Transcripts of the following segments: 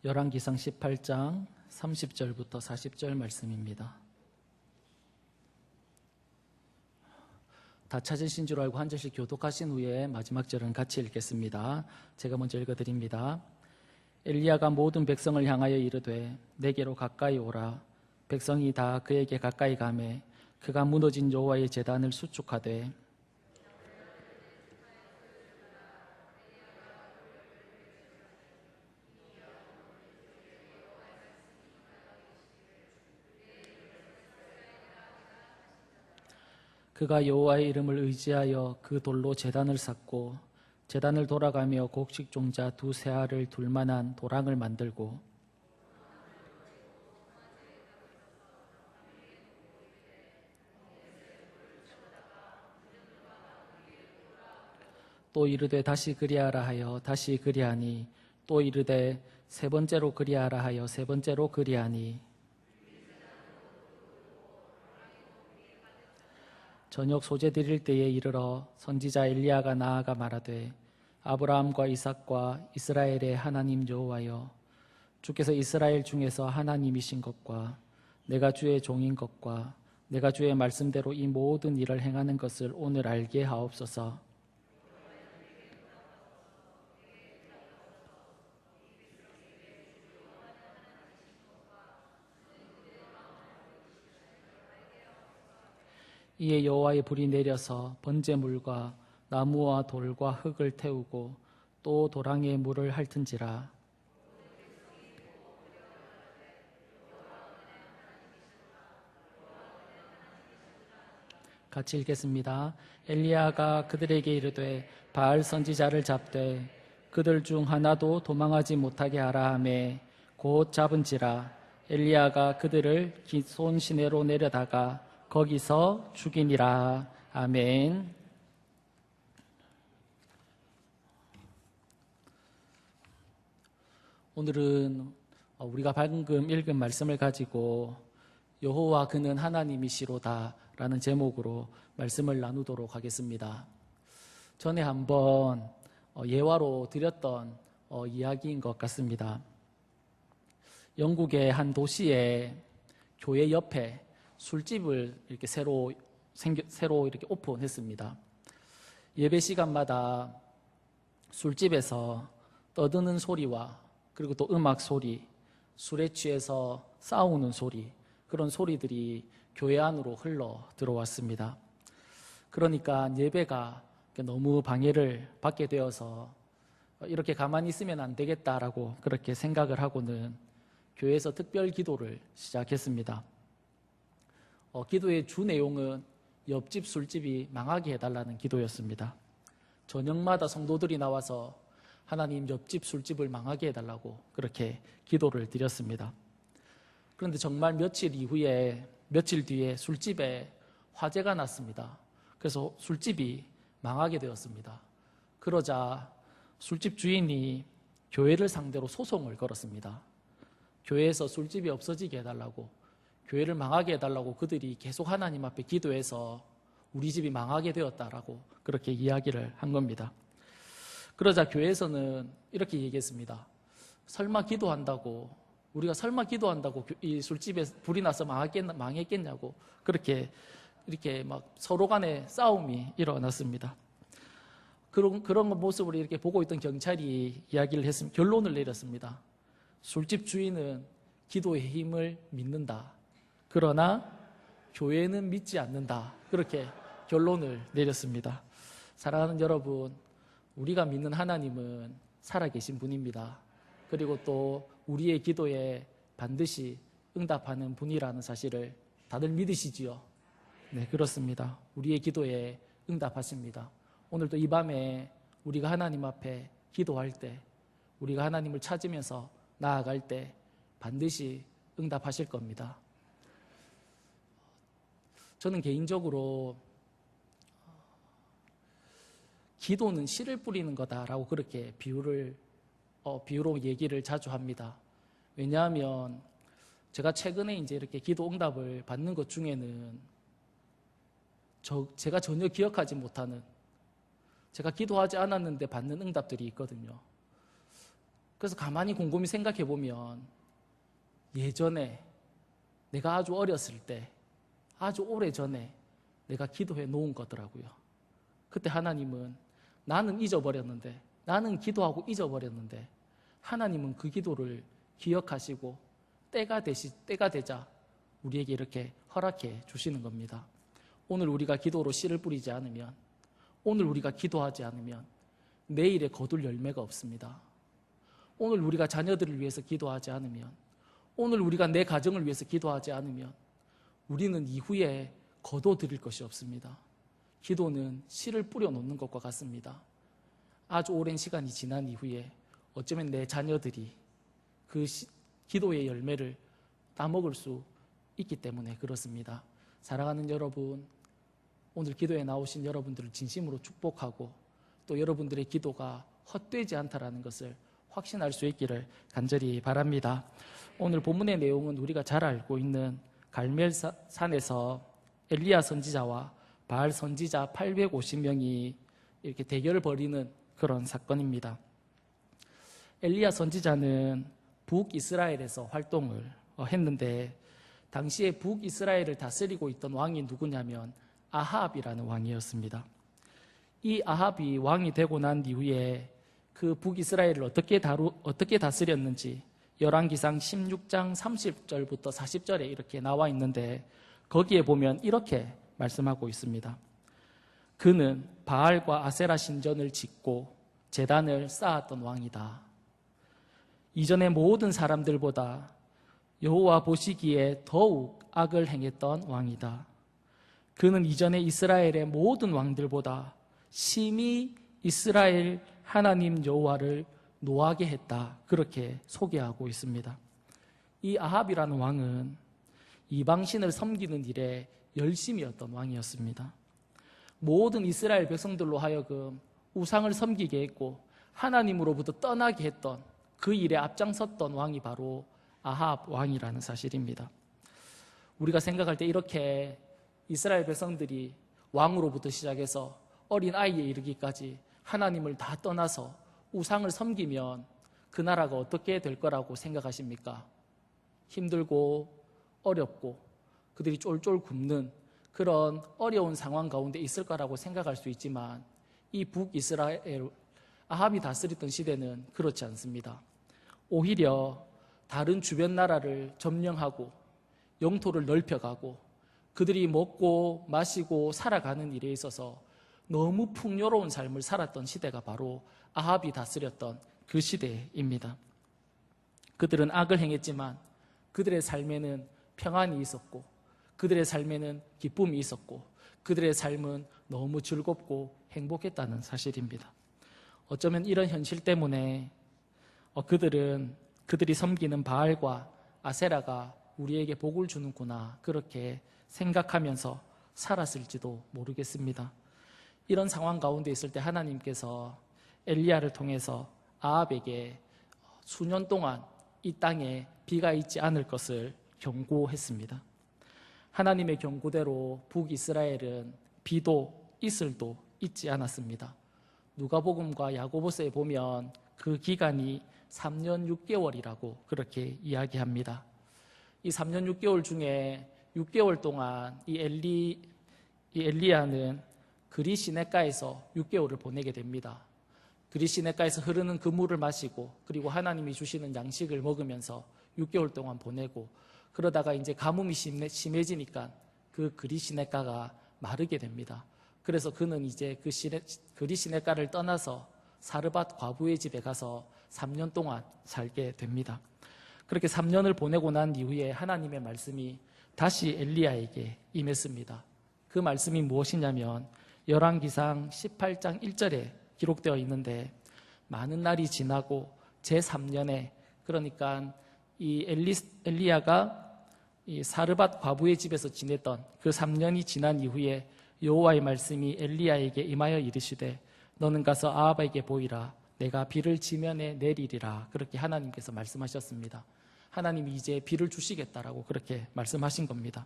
열왕기상 18장 30절부터 40절 말씀입니다. 다 찾으신 줄 알고 한 절씩 교독하신 후에 마지막 절은 같이 읽겠습니다. 제가 먼저 읽어드립니다. 엘리야가 모든 백성을 향하여 이르되 내게로 가까이 오라. 백성이 다 그에게 가까이 가매 그가 무너진 여호와의 제단을 수축하되 그가 여호와의 이름을 의지하여 그 돌로 제단을 쌓고 제단을 돌아가며 곡식 종자 두 세알을 둘 만한 도랑을 만들고 또 이르되 다시 그리하라 하여 다시 그리하니 또 이르되 세 번째로 그리하라 하여 세 번째로 그리하니 저녁 소재 드릴 때에 이르러 선지자 엘리야가 나아가 말하되 아브라함과 이삭과 이스라엘의 하나님 여호와여 주께서 이스라엘 중에서 하나님이신 것과 내가 주의 종인 것과 내가 주의 말씀대로 이 모든 일을 행하는 것을 오늘 알게 하옵소서. 이에 여호와의 불이 내려서 번제물과 나무와 돌과 흙을 태우고 또 도랑에 물을 핥은지라. 같이 읽겠습니다. 엘리야가 그들에게 이르되 바알 선지자를 잡되 그들 중 하나도 도망하지 못하게 하라 하매 곧 잡은지라. 엘리야가 그들을 기손 시내로 내려다가 거기서 죽이니라. 아멘. 오늘은 우리가 방금 읽은 말씀을 가지고 여호와 그는 하나님이시로다 라는 제목으로 말씀을 나누도록 하겠습니다. 전에 한번 예화로 드렸던 이야기인 것 같습니다. 영국의 한 도시에 교회 옆에 술집을 이렇게 새로 이렇게 오픈했습니다. 예배 시간마다 술집에서 떠드는 소리와 그리고 또 음악 소리, 술에 취해서 싸우는 소리, 그런 소리들이 교회 안으로 흘러 들어왔습니다. 그러니까 예배가 너무 방해를 받게 되어서 이렇게 가만히 있으면 안 되겠다라고 그렇게 생각을 하고는 교회에서 특별 기도를 시작했습니다. 기도의 주 내용은 옆집 술집이 망하게 해달라는 기도였습니다. 저녁마다 성도들이 나와서 하나님 옆집 술집을 망하게 해달라고 그렇게 기도를 드렸습니다. 그런데 정말 며칠 뒤에 술집에 화재가 났습니다. 그래서 술집이 망하게 되었습니다. 그러자 술집 주인이 교회를 상대로 소송을 걸었습니다. 교회에서 술집이 없어지게 해달라고, 교회를 망하게 해달라고 그들이 계속 하나님 앞에 기도해서 우리 집이 망하게 되었다라고 그렇게 이야기를 한 겁니다. 그러자 교회에서는 이렇게 얘기했습니다. 우리가 설마 기도한다고 이 술집에 불이 나서 망했겠냐고 그렇게 이렇게 막 서로 간에 싸움이 일어났습니다. 그런 모습을 이렇게 보고 있던 경찰이 결론을 내렸습니다. 술집 주인은 기도의 힘을 믿는다. 그러나 교회는 믿지 않는다. 그렇게 결론을 내렸습니다. 사랑하는 여러분, 우리가 믿는 하나님은 살아계신 분입니다. 그리고 또 우리의 기도에 반드시 응답하는 분이라는 사실을 다들 믿으시지요? 네, 그렇습니다. 우리의 기도에 응답하십니다. 오늘도 이 밤에 우리가 하나님 앞에 기도할 때, 우리가 하나님을 찾으면서 나아갈 때 반드시 응답하실 겁니다. 저는 개인적으로 기도는 씨를 뿌리는 거다라고 그렇게 비유로 얘기를 자주 합니다. 왜냐하면 제가 최근에 이제 이렇게 기도 응답을 받는 것 중에는 제가 전혀 기억하지 못하는, 제가 기도하지 않았는데 받는 응답들이 있거든요. 그래서 가만히 곰곰이 생각해 보면 예전에 내가 아주 어렸을 때 아주 오래전에 내가 기도해 놓은 거더라고요. 그때 하나님은 나는 잊어버렸는데, 나는 기도하고 잊어버렸는데 하나님은 그 기도를 기억하시고 때가 되자 우리에게 이렇게 허락해 주시는 겁니다. 오늘 우리가 기도로 씨를 뿌리지 않으면, 오늘 우리가 기도하지 않으면 내일에 거둘 열매가 없습니다. 오늘 우리가 자녀들을 위해서 기도하지 않으면, 오늘 우리가 내 가정을 위해서 기도하지 않으면 우리는 이후에 거둬들일 것이 없습니다. 기도는 씨를 뿌려놓는 것과 같습니다. 아주 오랜 시간이 지난 이후에 어쩌면 내 자녀들이 그 기도의 열매를 따먹을 수 있기 때문에 그렇습니다. 사랑하는 여러분, 오늘 기도에 나오신 여러분들을 진심으로 축복하고 또 여러분들의 기도가 헛되지 않다라는 것을 확신할 수 있기를 간절히 바랍니다. 오늘 본문의 내용은 우리가 잘 알고 있는 갈멜산에서 엘리야 선지자와 바알 선지자 850명이 이렇게 대결을 벌이는 그런 사건입니다. 엘리야 선지자는 북이스라엘에서 활동을 했는데 당시에 북이스라엘을 다스리고 있던 왕이 누구냐면 아합이라는 왕이었습니다. 이 아합이 왕이 되고 난 이후에 그 북이스라엘을 어떻게 다스렸는지 열왕기상 16장 30절부터 40절에 이렇게 나와 있는데 거기에 보면 이렇게 말씀하고 있습니다. 그는 바알과 아세라 신전을 짓고 제단을 쌓았던 왕이다. 이전의 모든 사람들보다 여호와 보시기에 더욱 악을 행했던 왕이다. 그는 이전에 이스라엘의 모든 왕들보다 심히 이스라엘 하나님 여호와를 노하게 했다. 그렇게 소개하고 있습니다. 이 아합이라는 왕은 이방신을 섬기는 일에 열심이었던 왕이었습니다. 모든 이스라엘 백성들로 하여금 우상을 섬기게 했고 하나님으로부터 떠나게 했던 그 일에 앞장섰던 왕이 바로 아합 왕이라는 사실입니다. 우리가 생각할 때 이렇게 이스라엘 백성들이 왕으로부터 시작해서 어린 아이에 이르기까지 하나님을 다 떠나서 우상을 섬기면 그 나라가 어떻게 될 거라고 생각하십니까? 힘들고 어렵고 그들이 쫄쫄 굶는 그런 어려운 상황 가운데 있을 거라고 생각할 수 있지만 이 북이스라엘 아합이 다스리던 시대는 그렇지 않습니다. 오히려 다른 주변 나라를 점령하고 영토를 넓혀가고 그들이 먹고 마시고 살아가는 일에 있어서 너무 풍요로운 삶을 살았던 시대가 바로 아합이 다스렸던 그 시대입니다. 그들은 악을 행했지만 그들의 삶에는 평안이 있었고 그들의 삶에는 기쁨이 있었고 그들의 삶은 너무 즐겁고 행복했다는 사실입니다. 어쩌면 이런 현실 때문에 그들이 섬기는 바알과 아세라가 우리에게 복을 주는구나 그렇게 생각하면서 살았을지도 모르겠습니다. 이런 상황 가운데 있을 때 하나님께서 엘리야를 통해서 아합에게 수년 동안 이 땅에 비가 있지 않을 것을 경고했습니다. 하나님의 경고대로 북이스라엘은 비도 이슬도 있지 않았습니다. 누가복음과 야고보서에 보면 그 기간이 3년 6개월이라고 그렇게 이야기합니다. 이 3년 6개월 중에 6개월 동안 이 엘리야는 그리 시내가에서 6개월을 보내게 됩니다. 그리 시내가에서 흐르는 그 물을 마시고 그리고 하나님이 주시는 양식을 먹으면서 6개월 동안 보내고 그러다가 이제 가뭄이 심해지니까 그 그리 시내가가 마르게 됩니다. 그래서 그는 이제 그리 시내가를 떠나서 사르밧 과부의 집에 가서 3년 동안 살게 됩니다. 그렇게 3년을 보내고 난 이후에 하나님의 말씀이 다시 엘리야에게 임했습니다. 그 말씀이 무엇이냐면 열왕기상 18장 1절에 기록되어 있는데 많은 날이 지나고 제3년에 그러니까 이 엘리야가 이 사르밧 과부의 집에서 지냈던 그 3년이 지난 이후에 여호와의 말씀이 엘리야에게 임하여 이르시되 너는 가서 아합에게 보이라 내가 비를 지면에 내리리라 그렇게 하나님께서 말씀하셨습니다. 하나님이 이제 비를 주시겠다라고 그렇게 말씀하신 겁니다.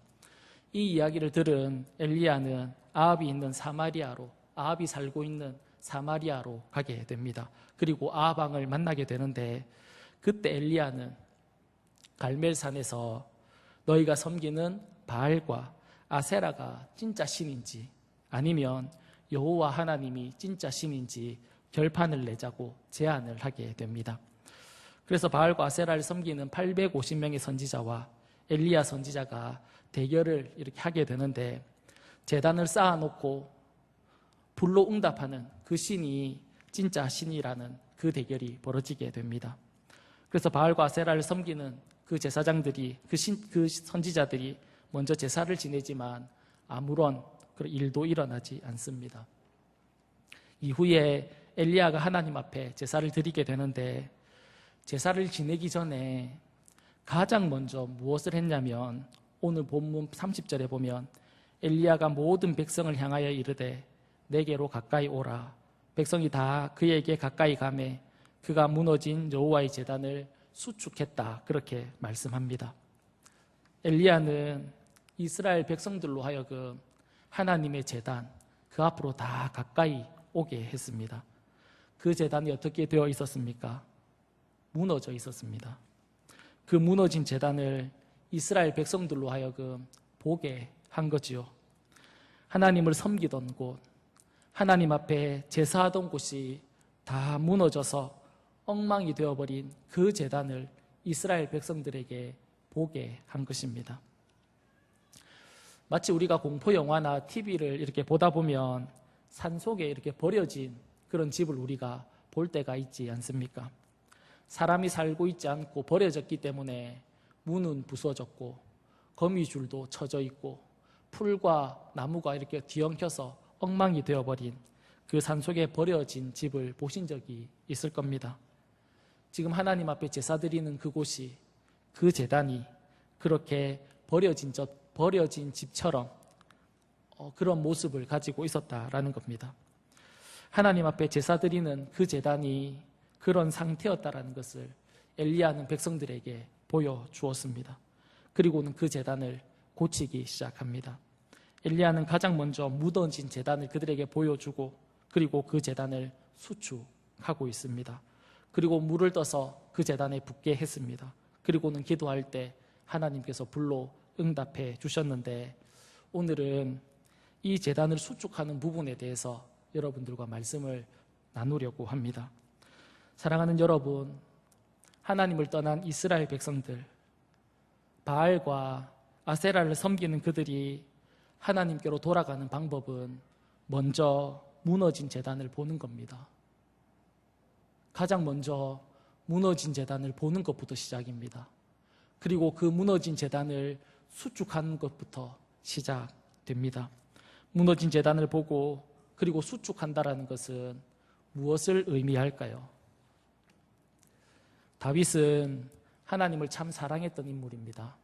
이 이야기를 들은 엘리야는 아합이 살고 있는 사마리아로 가게 됩니다. 그리고 아합 왕을 만나게 되는데 그때 엘리야는 갈멜산에서 너희가 섬기는 바알과 아세라가 진짜 신인지 아니면 여호와 하나님이 진짜 신인지 결판을 내자고 제안을 하게 됩니다. 그래서 바알과 아세라를 섬기는 850명의 선지자와 엘리야 선지자가 대결을 이렇게 하게 되는데, 제단을 쌓아놓고 불로 응답하는 그 신이 진짜 신이라는 그 대결이 벌어지게 됩니다. 그래서 바알과 아세라를 섬기는 그 제사장들이, 그 선지자들이 먼저 제사를 지내지만 아무런 그런 일도 일어나지 않습니다. 이후에 엘리야가 하나님 앞에 제사를 드리게 되는데, 제사를 지내기 전에 가장 먼저 무엇을 했냐면, 오늘 본문 30절에 보면 엘리야가 모든 백성을 향하여 이르되 내게로 가까이 오라. 백성이 다 그에게 가까이 가매 그가 무너진 여호와의 제단을 수축했다. 그렇게 말씀합니다. 엘리야는 이스라엘 백성들로 하여금 하나님의 제단, 그 앞으로 다 가까이 오게 했습니다. 그 제단이 어떻게 되어 있었습니까? 무너져 있었습니다. 그 무너진 제단을 이스라엘 백성들로 하여금 보게 한 거지요. 하나님을 섬기던 곳, 하나님 앞에 제사하던 곳이 다 무너져서 엉망이 되어버린 그 제단을 이스라엘 백성들에게 보게 한 것입니다. 마치 우리가 공포 영화나 TV를 이렇게 보다 보면 산속에 이렇게 버려진 그런 집을 우리가 볼 때가 있지 않습니까? 사람이 살고 있지 않고 버려졌기 때문에 문은 부서졌고 거미줄도 쳐져 있고 풀과 나무가 이렇게 뒤엉켜서 엉망이 되어버린 그 산속에 버려진 집을 보신 적이 있을 겁니다. 지금 하나님 앞에 제사 드리는 그곳이, 그 제단이 그렇게 버려진 집처럼 그런 모습을 가지고 있었다라는 겁니다. 하나님 앞에 제사 드리는 그 제단이 그런 상태였다라는 것을 엘리야는 백성들에게 보여주었습니다. 그리고는 그 제단을 고치기 시작합니다. 엘리야는 가장 먼저 무너진 제단을 그들에게 보여주고, 그리고 그 제단을 수축하고 있습니다. 그리고 물을 떠서 그 제단에 붓게 했습니다. 그리고는 기도할 때 하나님께서 불로 응답해 주셨는데, 오늘은 이 제단을 수축하는 부분에 대해서 여러분들과 말씀을 나누려고 합니다. 사랑하는 여러분, 하나님을 떠난 이스라엘 백성들, 바알과 아세라를 섬기는 그들이 하나님께로 돌아가는 방법은 먼저 무너진 제단을 보는 겁니다. 가장 먼저 무너진 제단을 보는 것부터 시작입니다. 그리고 그 무너진 제단을 수축하는 것부터 시작됩니다. 무너진 제단을 보고 그리고 수축한다라는 것은 무엇을 의미할까요? 다윗은 하나님을 참 사랑했던 인물입니다.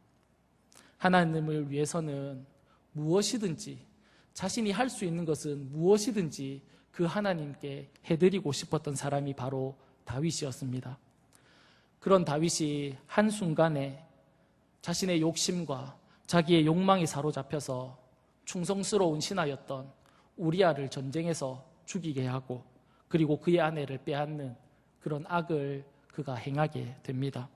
하나님을 위해서는 무엇이든지, 자신이 할 수 있는 것은 무엇이든지 그 하나님께 해드리고 싶었던 사람이 바로 다윗이었습니다. 그런 다윗이 한순간에 자신의 욕심과 자기의 욕망에 사로잡혀서 충성스러운 신하였던 우리아를 전쟁에서 죽이게 하고, 그리고 그의 아내를 빼앗는 그런 악을 그가 행하게 됩니다.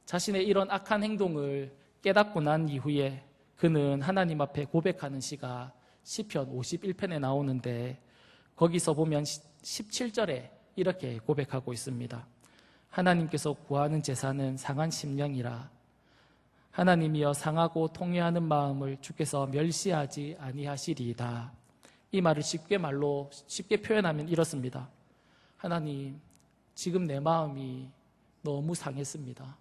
자신의 이런 악한 행동을 깨닫고 난 이후에 그는 하나님 앞에 고백하는 시가 시편 51편에 나오는데, 거기서 보면 17절에 이렇게 고백하고 있습니다. 하나님께서 구하는 제사는 상한 심령이라. 하나님이여 상하고 통회하는 마음을 주께서 멸시하지 아니하시리이다. 이 말을 쉽게 표현하면 이렇습니다. 하나님, 지금 내 마음이 너무 상했습니다.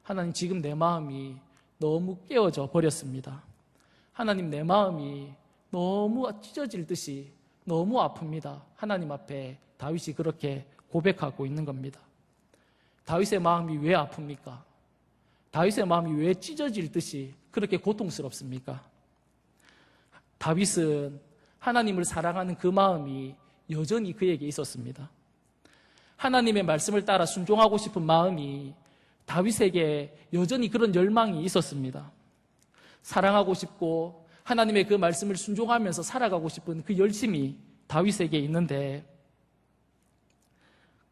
하나님, 지금 내 마음이 너무 깨어져 버렸습니다. 하나님, 내 마음이 너무 찢어질 듯이 너무 아픕니다. 하나님 앞에 다윗이 그렇게 고백하고 있는 겁니다. 다윗의 마음이 왜 아픕니까? 다윗의 마음이 왜 찢어질 듯이 그렇게 고통스럽습니까? 다윗은 하나님을 사랑하는 그 마음이 여전히 그에게 있었습니다. 하나님의 말씀을 따라 순종하고 싶은 마음이 다윗에게 여전히 그런 열망이 있었습니다. 사랑하고 싶고 하나님의 그 말씀을 순종하면서 살아가고 싶은 그 열심이 다윗에게 있는데,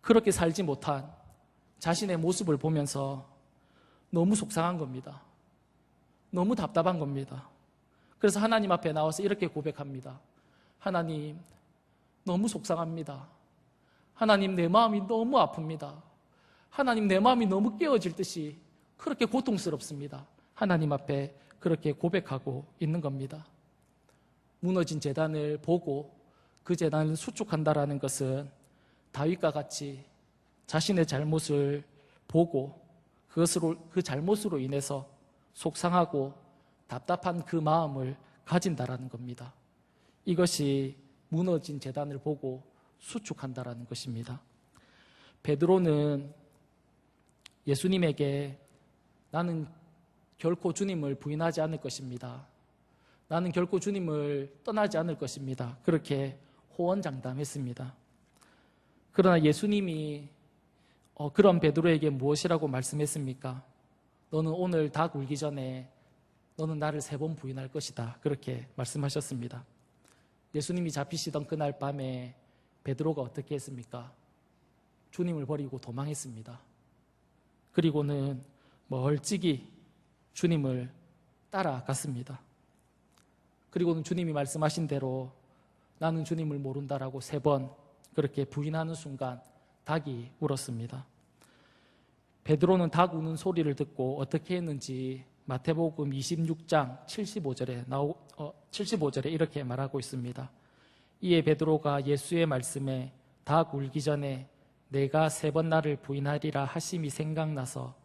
그렇게 살지 못한 자신의 모습을 보면서 너무 속상한 겁니다. 너무 답답한 겁니다. 그래서 하나님 앞에 나와서 이렇게 고백합니다. 하나님, 너무 속상합니다. 하나님, 내 마음이 너무 아픕니다. 하나님, 내 마음이 너무 깨어질 듯이 그렇게 고통스럽습니다. 하나님 앞에 그렇게 고백하고 있는 겁니다. 무너진 제단을 보고 그 제단을 수축한다라는 것은 다윗과 같이 자신의 잘못을 보고 그 잘못으로 인해서 속상하고 답답한 그 마음을 가진다라는 겁니다. 이것이 무너진 제단을 보고 수축한다라는 것입니다. 베드로는 예수님에게 나는 결코 주님을 부인하지 않을 것입니다. 나는 결코 주님을 떠나지 않을 것입니다. 그렇게 호언장담했습니다. 그러나 예수님이 그런 베드로에게 무엇이라고 말씀했습니까? 너는 오늘 닭 울기 전에 너는 나를 3번 부인할 것이다. 그렇게 말씀하셨습니다. 예수님이 잡히시던 그날 밤에 베드로가 어떻게 했습니까? 주님을 버리고 도망했습니다. 그리고는 멀찍이 주님을 따라갔습니다. 그리고는 주님이 말씀하신 대로 나는 주님을 모른다라고 3번 그렇게 부인하는 순간 닭이 울었습니다. 베드로는 닭 우는 소리를 듣고 어떻게 했는지 마태복음 26장 75절에 이렇게 말하고 있습니다. 이에 베드로가 예수의 말씀에 닭 울기 전에 내가 3번 나를 부인하리라 하심이 생각나서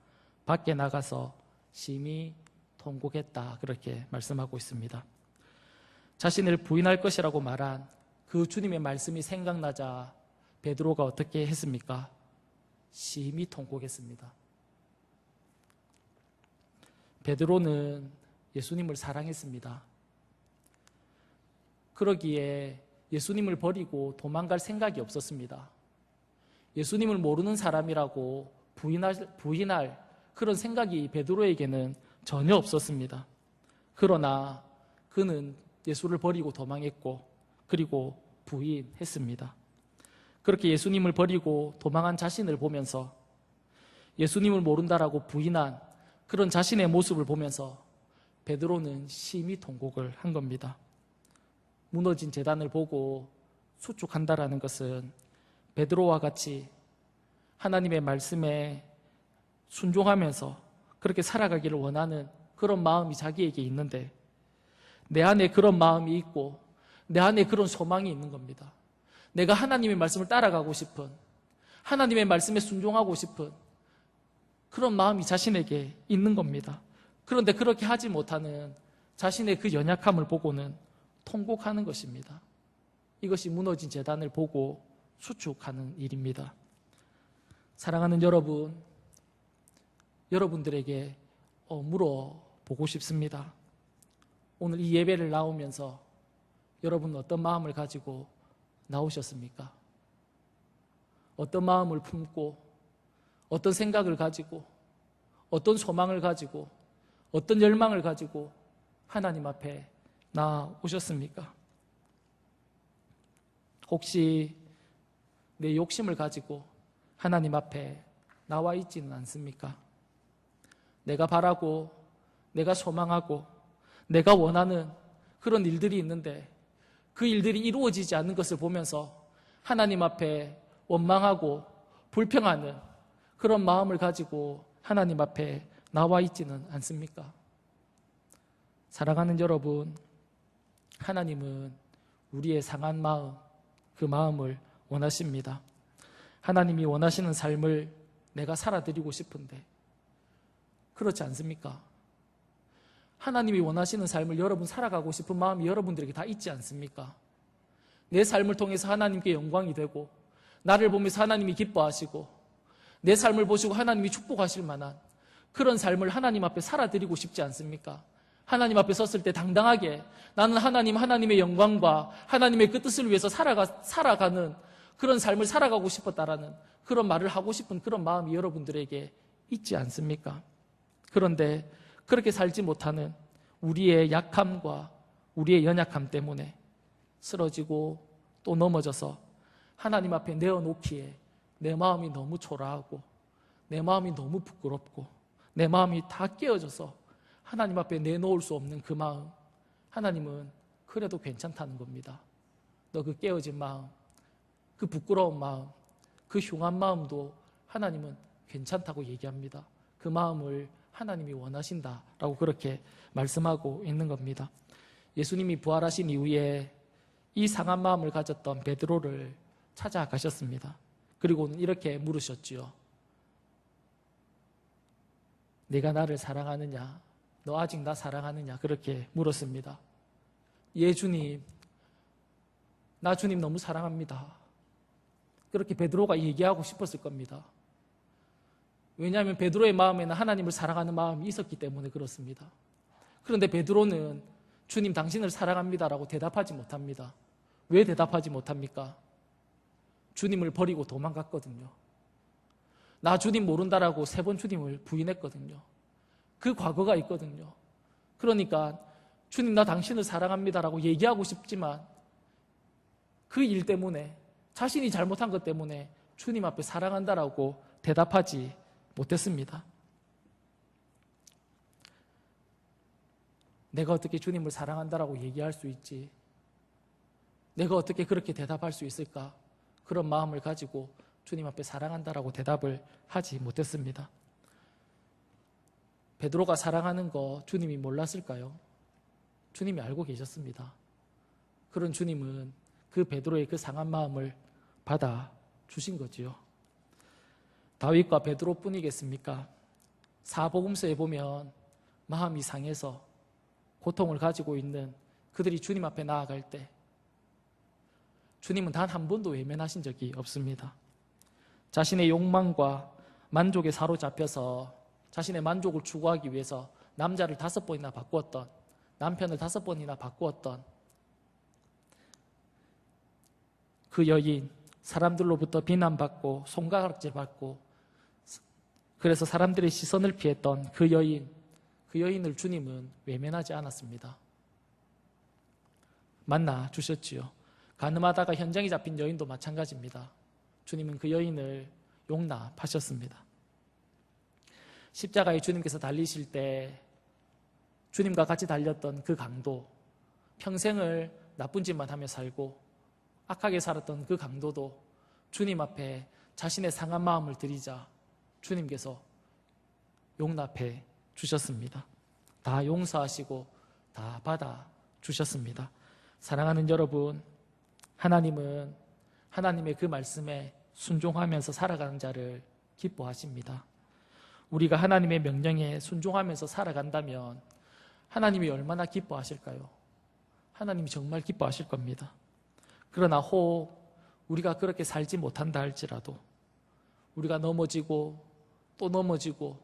밖에 나가서 심히 통곡했다. 그렇게 말씀하고 있습니다. 자신을 부인할 것이라고 말한 그 주님의 말씀이 생각나자 베드로가 어떻게 했습니까? 심히 통곡했습니다. 베드로는 예수님을 사랑했습니다. 그러기에 예수님을 버리고 도망갈 생각이 없었습니다. 예수님을 모르는 사람이라고 부인할 그런 생각이 베드로에게는 전혀 없었습니다. 그러나 그는 예수를 버리고 도망했고 그리고 부인했습니다. 그렇게 예수님을 버리고 도망한 자신을 보면서 예수님을 모른다라고 부인한 그런 자신의 모습을 보면서 베드로는 심히 통곡을 한 겁니다. 무너진 제단을 보고 수축한다라는 것은 베드로와 같이 하나님의 말씀에 순종하면서 그렇게 살아가기를 원하는 그런 마음이 자기에게 있는데 내 안에 그런 마음이 있고 내 안에 그런 소망이 있는 겁니다. 내가 하나님의 말씀을 따라가고 싶은, 하나님의 말씀에 순종하고 싶은 그런 마음이 자신에게 있는 겁니다. 그런데 그렇게 하지 못하는 자신의 그 연약함을 보고는 통곡하는 것입니다. 이것이 무너진 제단을 보고 수축하는 일입니다. 사랑하는 여러분, 여러분들에게 물어보고 싶습니다. 오늘 이 예배를 나오면서 여러분은 어떤 마음을 가지고 나오셨습니까? 어떤 마음을 품고 어떤 생각을 가지고 어떤 소망을 가지고 어떤 열망을 가지고 하나님 앞에 나오셨습니까? 혹시 내 욕심을 가지고 하나님 앞에 나와 있지는 않습니까? 내가 바라고 내가 소망하고 내가 원하는 그런 일들이 있는데 그 일들이 이루어지지 않는 것을 보면서 하나님 앞에 원망하고 불평하는 그런 마음을 가지고 하나님 앞에 나와 있지는 않습니까? 사랑하는 여러분, 하나님은 우리의 상한 마음, 그 마음을 원하십니다. 하나님이 원하시는 삶을 내가 살아드리고 싶은데 그렇지 않습니까? 하나님이 원하시는 삶을 여러분 살아가고 싶은 마음이 여러분들에게 다 있지 않습니까? 내 삶을 통해서 하나님께 영광이 되고 나를 보면서 하나님이 기뻐하시고 내 삶을 보시고 하나님이 축복하실 만한 그런 삶을 하나님 앞에 살아드리고 싶지 않습니까? 하나님 앞에 섰을 때 당당하게 나는 하나님의 영광과 하나님의 그 뜻을 위해서 살아가는 그런 삶을 살아가고 싶었다라는 그런 말을 하고 싶은 그런 마음이 여러분들에게 있지 않습니까? 그런데 그렇게 살지 못하는 우리의 약함과 우리의 연약함 때문에 쓰러지고 또 넘어져서 하나님 앞에 내어놓기에 내 마음이 너무 초라하고 내 마음이 너무 부끄럽고 내 마음이 다 깨어져서 하나님 앞에 내놓을 수 없는 그 마음, 하나님은 그래도 괜찮다는 겁니다. 너 그 깨어진 마음, 그 부끄러운 마음, 그 흉한 마음도 하나님은 괜찮다고 얘기합니다. 그 마음을 하나님이 원하신다라고 그렇게 말씀하고 있는 겁니다. 예수님이 부활하신 이후에 이 상한 마음을 가졌던 베드로를 찾아가셨습니다. 그리고는 이렇게 물으셨지요. 네가 나를 사랑하느냐? 너 아직 나 사랑하느냐? 그렇게 물었습니다. 예, 주님. 나 주님 너무 사랑합니다. 그렇게 베드로가 얘기하고 싶었을 겁니다. 왜냐하면 베드로의 마음에는 하나님을 사랑하는 마음이 있었기 때문에 그렇습니다. 그런데 베드로는 주님 당신을 사랑합니다라고 대답하지 못합니다. 왜 대답하지 못합니까? 주님을 버리고 도망갔거든요. 나 주님 모른다라고 3번 주님을 부인했거든요. 그 과거가 있거든요. 그러니까 주님 나 당신을 사랑합니다라고 얘기하고 싶지만 그 일 때문에 자신이 잘못한 것 때문에 주님 앞에 사랑한다라고 대답하지 못했습니다. 내가 어떻게 주님을 사랑한다라고 얘기할 수 있지? 내가 어떻게 그렇게 대답할 수 있을까? 그런 마음을 가지고 주님 앞에 사랑한다라고 대답을 하지 못했습니다. 베드로가 사랑하는 거 주님이 몰랐을까요? 주님이 알고 계셨습니다. 그런 주님은 그 베드로의 그 상한 마음을 받아 주신 거지요. 다윗과 베드로뿐이겠습니까? 사복음서에 보면 마음이 상해서 고통을 가지고 있는 그들이 주님 앞에 나아갈 때 주님은 단 한 번도 외면하신 적이 없습니다. 자신의 욕망과 만족에 사로잡혀서 자신의 만족을 추구하기 위해서 남자를 5번이나 바꾸었던, 남편을 5번이나 바꾸었던 그 여인, 사람들로부터 비난받고 손가락질 받고 그래서 사람들의 시선을 피했던 그 여인을 주님은 외면하지 않았습니다. 만나 주셨지요. 간음하다가 현장에 잡힌 여인도 마찬가지입니다. 주님은 그 여인을 용납하셨습니다. 십자가에 주님께서 달리실 때 주님과 같이 달렸던 그 강도, 평생을 나쁜 짓만 하며 살고 악하게 살았던 그 강도도 주님 앞에 자신의 상한 마음을 드리자 주님께서 용납해 주셨습니다. 다 용서하시고 다 받아 주셨습니다. 사랑하는 여러분, 하나님은 하나님의 그 말씀에 순종하면서 살아가는 자를 기뻐하십니다. 우리가 하나님의 명령에 순종하면서 살아간다면 하나님이 얼마나 기뻐하실까요? 하나님이 정말 기뻐하실 겁니다. 그러나 혹 우리가 그렇게 살지 못한다 할지라도 우리가 넘어지고 또 넘어지고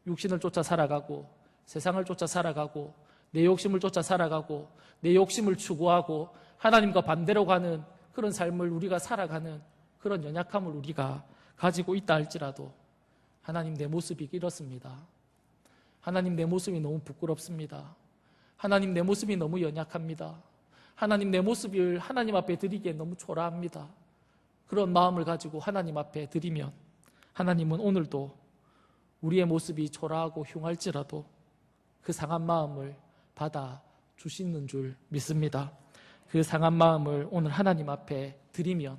육신을 쫓아 살아가고 세상을 쫓아 살아가고 내 욕심을 쫓아 살아가고 내 욕심을 추구하고 하나님과 반대로 가는 그런 삶을 우리가 살아가는 그런 연약함을 우리가 가지고 있다 할지라도 하나님 내 모습이 이렇습니다. 하나님 내 모습이 너무 부끄럽습니다. 하나님 내 모습이 너무 연약합니다. 하나님 내 모습을 하나님 앞에 드리기에 너무 초라합니다. 그런 마음을 가지고 하나님 앞에 드리면 하나님은 오늘도 우리의 모습이 초라하고 흉할지라도 그 상한 마음을 받아 주시는 줄 믿습니다. 그 상한 마음을 오늘 하나님 앞에 드리면,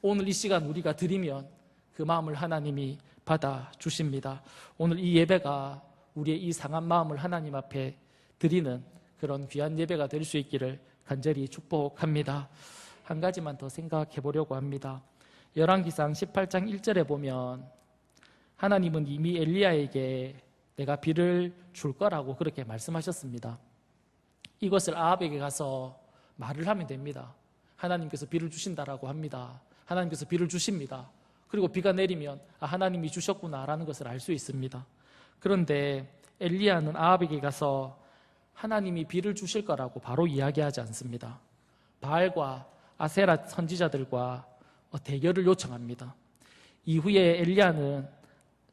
오늘 이 시간 우리가 드리면 그 마음을 하나님이 받아 주십니다. 오늘 이 예배가 우리의 이 상한 마음을 하나님 앞에 드리는 그런 귀한 예배가 될 수 있기를 간절히 축복합니다. 한 가지만 더 생각해 보려고 합니다. 열왕기상 18장 1절에 보면 하나님은 이미 엘리야에게 내가 비를 줄 거라고 그렇게 말씀하셨습니다. 이것을 아합에게 가서 말을 하면 됩니다. 하나님께서 비를 주신다라고 합니다. 하나님께서 비를 주십니다. 그리고 비가 내리면 하나님이 주셨구나라는 것을 알 수 있습니다. 그런데 엘리야는 아합에게 가서 하나님이 비를 주실 거라고 바로 이야기하지 않습니다. 바알과 아세라 선지자들과 대결을 요청합니다.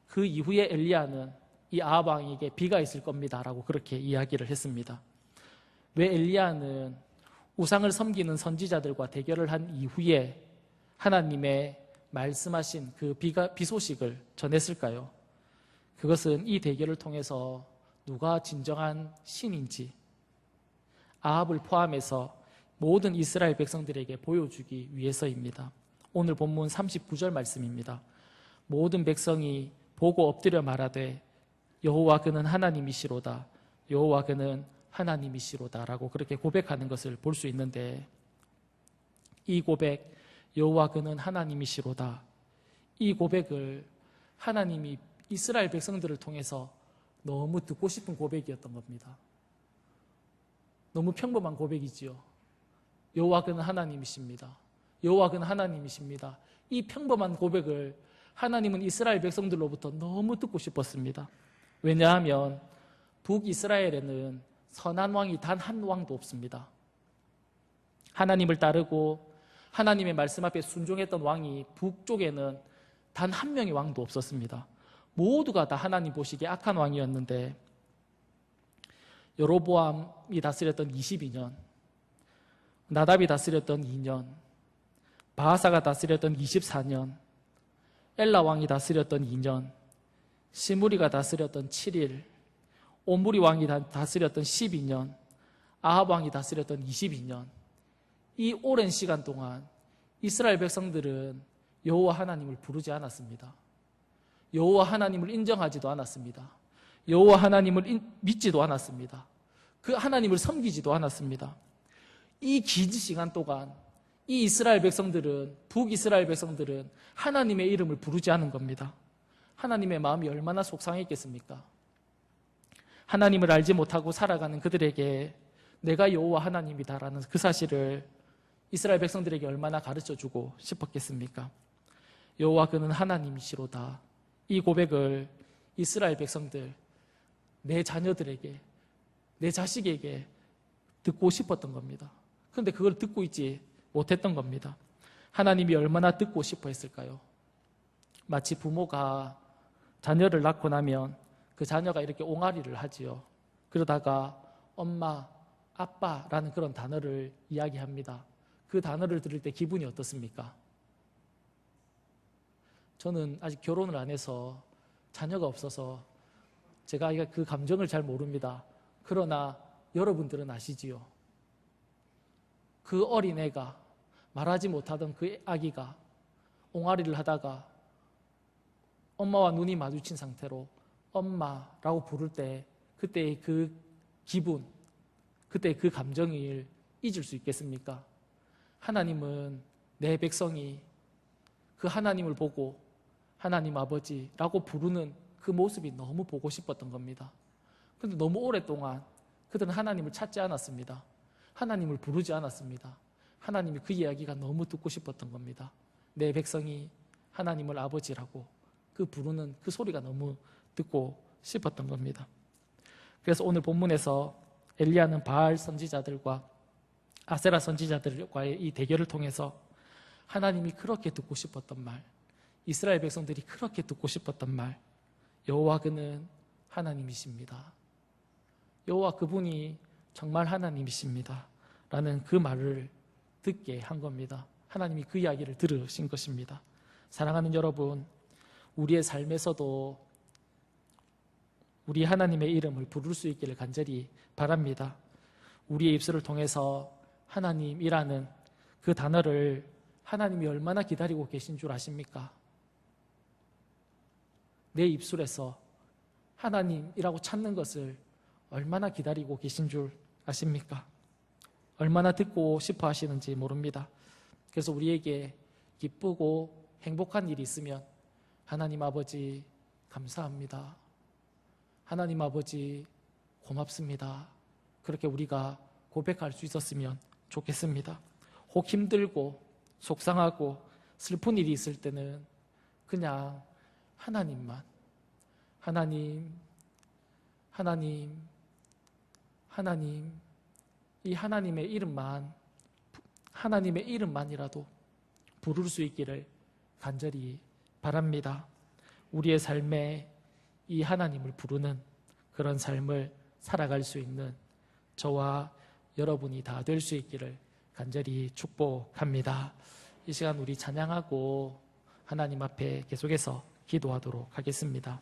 그 이후에 엘리야는 이 아합 왕에게 비가 있을 겁니다라고 그렇게 이야기를 했습니다. 왜 엘리야는 우상을 섬기는 선지자들과 대결을 한 이후에 하나님의 말씀하신 그 비 소식을 전했을까요? 그것은 이 대결을 통해서 누가 진정한 신인지 아합을 포함해서 모든 이스라엘 백성들에게 보여주기 위해서입니다. 오늘 본문 39절 말씀입니다. 모든 백성이 보고 엎드려 말하되 여호와 그는 하나님이시로다. 여호와 그는 하나님이시로다 라고 그렇게 고백하는 것을 볼 수 있는데, 이 고백, 여호와 그는 하나님이시로다, 이 고백을 하나님이 이스라엘 백성들을 통해서 너무 듣고 싶은 고백이었던 겁니다. 너무 평범한 고백이지요. 여호와 그는 하나님이십니다. 여호와 그는 하나님이십니다. 이 평범한 고백을 하나님은 이스라엘 백성들로부터 너무 듣고 싶었습니다. 왜냐하면 북이스라엘에는 선한 왕이 단 한 왕도 없습니다. 하나님을 따르고 하나님의 말씀 앞에 순종했던 왕이 북쪽에는 단 한 명의 왕도 없었습니다. 모두가 다 하나님 보시기에 악한 왕이었는데, 여로보암이 다스렸던 22년, 나답이 다스렸던 2년, 바하사가 다스렸던 24년, 엘라 왕이 다스렸던 2년, 시므리가 다스렸던 7일, 옴므리 왕이 다스렸던 12년, 아합 왕이 다스렸던 22년, 이 오랜 시간 동안 이스라엘 백성들은 여호와 하나님을 부르지 않았습니다. 여호와 하나님을 인정하지도 않았습니다. 여호와 하나님을 믿지도 않았습니다. 그 하나님을 섬기지도 않았습니다. 이 긴 시간 동안 이 이스라엘 백성들은, 북이스라엘 백성들은 하나님의 이름을 부르지 않은 겁니다. 하나님의 마음이 얼마나 속상했겠습니까? 하나님을 알지 못하고 살아가는 그들에게 내가 여호와 하나님이다라는 그 사실을 이스라엘 백성들에게 얼마나 가르쳐주고 싶었겠습니까? 여호와 그는 하나님이시로다, 이 고백을 이스라엘 백성들, 내 자녀들에게, 내 자식에게 듣고 싶었던 겁니다. 그런데 그걸 듣고 있지 못했던 겁니다. 하나님이 얼마나 듣고 싶어 했을까요? 마치 부모가 자녀를 낳고 나면 그 자녀가 이렇게 옹알이를 하지요. 그러다가 엄마, 아빠라는 그런 단어를 이야기합니다. 그 단어를 들을 때 기분이 어떻습니까? 저는 아직 결혼을 안 해서 자녀가 없어서 제가 그 감정을 잘 모릅니다. 그러나 여러분들은 아시지요. 그 어린애가, 말하지 못하던 그 아기가 옹알이를 하다가 엄마와 눈이 마주친 상태로 엄마라고 부를 때 그때의 그 기분, 그때의 그 감정을 잊을 수 있겠습니까? 하나님은 내 백성이 그 하나님을 보고 하나님 아버지라고 부르는 그 모습이 너무 보고 싶었던 겁니다. 그런데 너무 오랫동안 그들은 하나님을 찾지 않았습니다. 하나님을 부르지 않았습니다. 하나님이 그 이야기가 너무 듣고 싶었던 겁니다. 내 백성이 하나님을 아버지라고 그 부르는 그 소리가 너무 듣고 싶었던 겁니다. 그래서 오늘 본문에서 엘리야는 바알 선지자들과 아세라 선지자들과의 이 대결을 통해서 하나님이 그렇게 듣고 싶었던 말, 이스라엘 백성들이 그렇게 듣고 싶었던 말, 여호와 그는 하나님이십니다. 여호와 그분이 정말 하나님이십니다. 라는 그 말을 듣게 한 겁니다. 하나님이 그 이야기를 들으신 것입니다. 사랑하는 여러분, 우리의 삶에서도 우리 하나님의 이름을 부를 수 있기를 간절히 바랍니다. 우리의 입술을 통해서 하나님이라는 그 단어를 하나님이 얼마나 기다리고 계신 줄 아십니까? 내 입술에서 하나님이라고 찾는 것을 얼마나 기다리고 계신 줄 아십니까? 얼마나 듣고 싶어 하시는지 모릅니다. 그래서 우리에게 기쁘고 행복한 일이 있으면 하나님 아버지 감사합니다. 하나님 아버지 고맙습니다. 그렇게 우리가 고백할 수 있었으면 좋겠습니다. 혹 힘들고 속상하고 슬픈 일이 있을 때는 그냥 하나님만, 하나님, 이 하나님의 이름만이라도 부를 수 있기를 간절히 바랍니다. 우리의 삶에 이 하나님을 부르는 그런 삶을 살아갈 수 있는 저와 여러분이 다 될 수 있기를 간절히 축복합니다. 이 시간 우리 찬양하고 하나님 앞에 계속해서 기도하도록 하겠습니다.